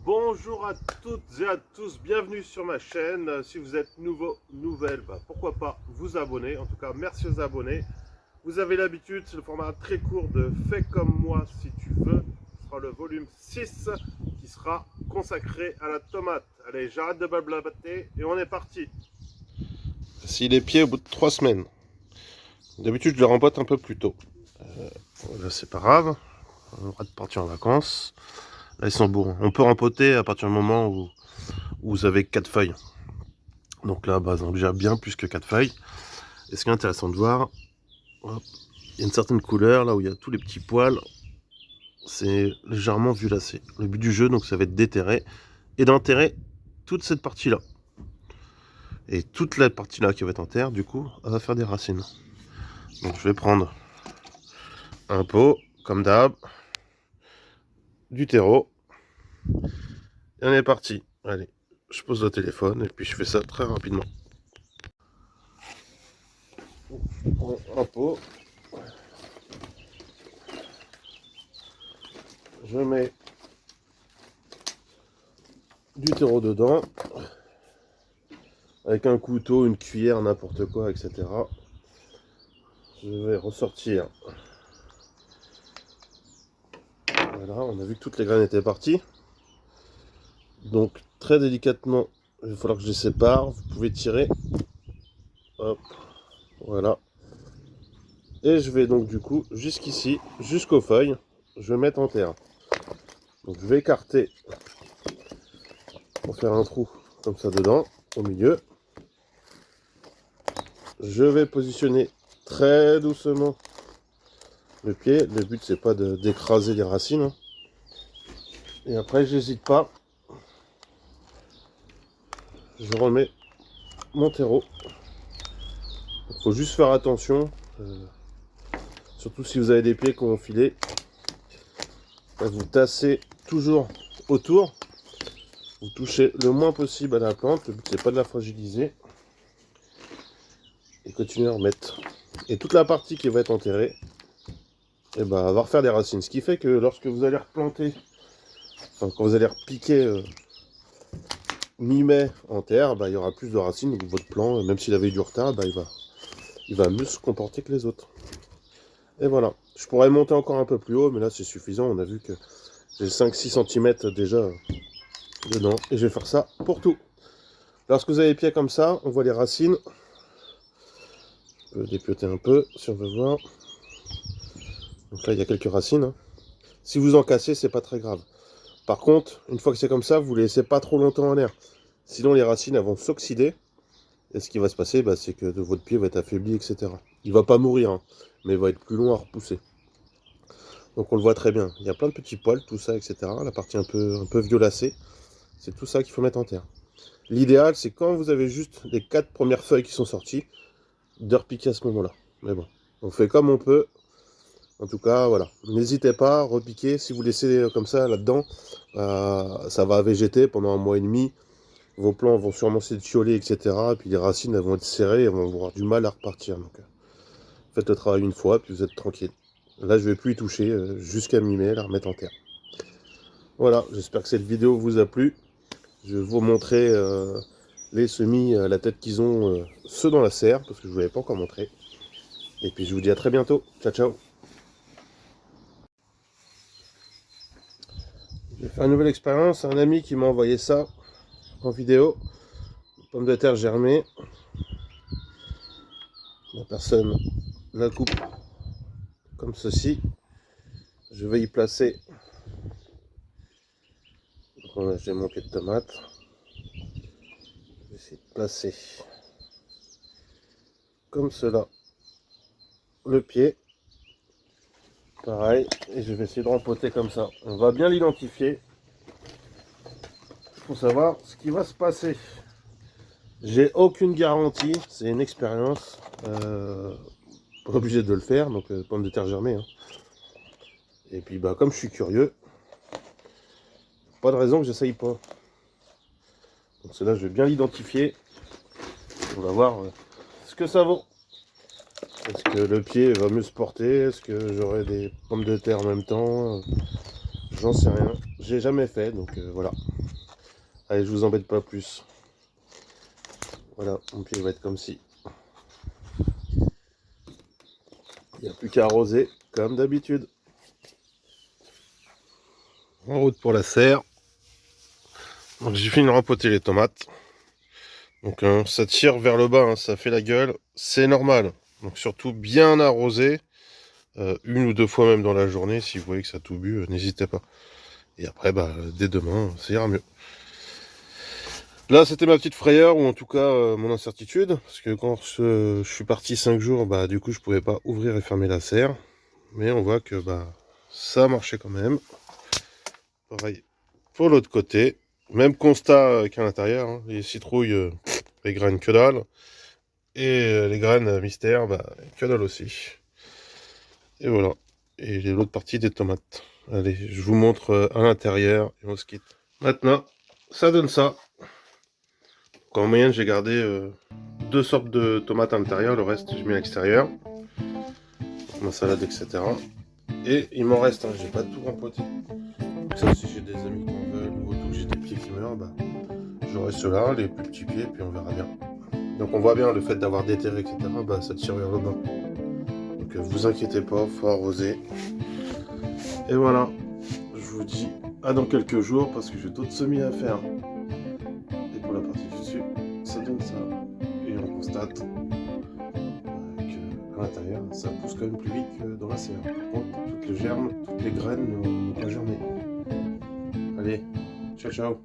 Bonjour à toutes et à tous, bienvenue sur ma chaîne. Si vous êtes nouvelle, pourquoi pas vous abonner. En tout cas, merci aux abonnés. Vous avez l'habitude, c'est le format très court de Fais comme moi si tu veux. Ce sera le volume 6 qui sera consacré à la tomate. Allez, j'arrête de blablater et on est parti. Si les pieds au bout de 3 semaines. D'habitude, je les rempote un peu plus tôt. Là, c'est pas grave. On a le droit de partir en vacances. Là, ils sont beaux. On peut rempoter à partir du moment où vous avez 4 feuilles. Donc là, ils ont déjà bien plus que 4 feuilles. Et ce qui est intéressant de voir, hop, il y a une certaine couleur, là où il y a tous les petits poils, c'est légèrement violacé. Le but du jeu, donc, ça va être d'éterrer et d'enterrer toute cette partie-là. Et toute la partie-là qui va être en terre, du coup, elle va faire des racines. Donc je vais prendre un pot, comme d'hab, du terreau, et on est parti. Allez, je pose le téléphone et puis je fais ça très rapidement. Je prends un pot, je mets du terreau dedans, avec un couteau, une cuillère, n'importe quoi, etc. Je vais ressortir. Voilà, on a vu que toutes les graines étaient parties. Donc très délicatement, il va falloir que je les sépare. Vous pouvez tirer. Hop, voilà. Et je vais donc du coup jusqu'ici, jusqu'aux feuilles, je vais mettre en terre. Donc je vais écarter pour faire un trou comme ça dedans, au milieu. Je vais positionner très doucement le pied. Le but c'est pas d'écraser les racines, hein. Et après j'hésite pas. Je remets mon terreau. Il faut juste faire attention. Surtout si vous avez des pieds qui ont filé. Vous tassez toujours autour. Vous touchez le moins possible à la plante. Le but c'est pas de la fragiliser. Et continuez à remettre. Et toute la partie qui va être enterrée, et va refaire des racines. Ce qui fait que lorsque vous allez replanter, enfin quand vous allez repiquer mi-mai en terre, il y aura plus de racines. Donc votre plant, même s'il avait eu du retard, il va mieux se comporter que les autres. Et voilà. Je pourrais monter encore un peu plus haut, mais là c'est suffisant. On a vu que j'ai 5-6 cm déjà dedans. Et je vais faire ça pour tout. Lorsque vous avez les pieds comme ça, on voit les racines. Je peux dépioter un peu si on veut voir. Donc là il y a quelques racines, hein. Si vous en cassez, c'est pas très grave. Par contre, une fois que c'est comme ça, vous ne les laissez pas trop longtemps en l'air. Sinon les racines elles vont s'oxyder. Et ce qui va se passer, c'est que votre pied va être affaibli, etc. Il va pas mourir, hein, mais il va être plus long à repousser. Donc on le voit très bien. Il y a plein de petits poils, tout ça, etc. La partie un peu violacée, c'est tout ça qu'il faut mettre en terre. L'idéal, c'est quand vous avez juste les 4 premières feuilles qui sont sorties, de repiquer à ce moment-là. Mais bon, on fait comme on peut. En tout cas, voilà. N'hésitez pas à repiquer. Si vous laissez comme ça là-dedans, ça va végéter pendant 1 mois et demi. Vos plants vont sûrement s'étioler, etc. Et puis les racines elles vont être serrées et vont avoir du mal à repartir. Donc, faites le travail une fois, puis vous êtes tranquille. Là, je vais plus y toucher jusqu'à mi-mai, la remettre en terre. Voilà, j'espère que cette vidéo vous a plu. Je vais vous montrer les semis à la tête qu'ils ont, ceux dans la serre, parce que je ne vous l'avais pas encore montré. Et puis je vous dis à très bientôt. Ciao, ciao. Je vais faire une nouvelle expérience. Un ami qui m'a envoyé ça en vidéo. Pomme de terre germée. La personne la coupe comme ceci. Je vais y placer. Voilà, j'ai mon pied de tomate. Je vais essayer de placer comme cela le pied. Pareil. Et je vais essayer de rempoter comme ça. On va bien l'identifier pour savoir ce qui va se passer. J'ai aucune garantie. C'est une expérience. Pas obligé de le faire. Donc pomme de terre germée, hein. Et puis comme je suis curieux, pas de raison que j'essaye pas. Donc cela, je vais bien l'identifier. On va voir ce que ça vaut. Est-ce que le pied va mieux se porter? Est-ce que j'aurai des pommes de terre en même temps? J'en sais rien. j'ai jamais fait, donc voilà. Allez, je vous embête pas plus. Voilà, mon pied va être comme ci. Il n'y a plus qu'à arroser, comme d'habitude. En route pour la serre. Donc j'ai fini de rempoter les tomates. Donc ça tire vers le bas, hein, ça fait la gueule. C'est normal. Donc surtout bien arroser. Une ou deux fois même dans la journée. Si vous voyez que ça a tout bu, n'hésitez pas. Et après, bah, dès demain, ça ira mieux. Là, c'était ma petite frayeur, ou en tout cas mon incertitude. Parce que quand je suis parti 5 jours, bah, du coup, je pouvais pas ouvrir et fermer la serre. Mais on voit que bah, ça marchait quand même. Pareil pour l'autre côté. Même constat qu'à l'intérieur. Hein. Les citrouilles, les graines que dalle. Et les graines mystères, bah, que dalle aussi. Et voilà. Et l'autre partie des tomates. Allez, je vous montre à l'intérieur et on se quitte. Maintenant, ça donne ça. En moyenne, j'ai gardé 2 sortes de tomates à l'intérieur, le reste, je mets à l'extérieur. Ma salade, etc. Et il m'en reste, hein, j'ai pas tout rempoté. Donc ça, si j'ai des amis qui en veulent, ou que j'ai des pieds qui meurent, bah, j'aurai ceux-là, les plus petits pieds, puis on verra bien. Donc on voit bien le fait d'avoir déterré, etc. Bah, ça tire vers le bas. Donc vous inquiétez pas, faut arroser. Et voilà, je vous dis à dans quelques jours parce que j'ai d'autres semis à faire. Et pour la partie du dessus, ça donne ça. Et on constate qu'à l'intérieur, ça pousse quand même plus vite que dans la serre. Par contre, toutes les germes, toutes les graines n'ont pas germé. Allez, ciao ciao.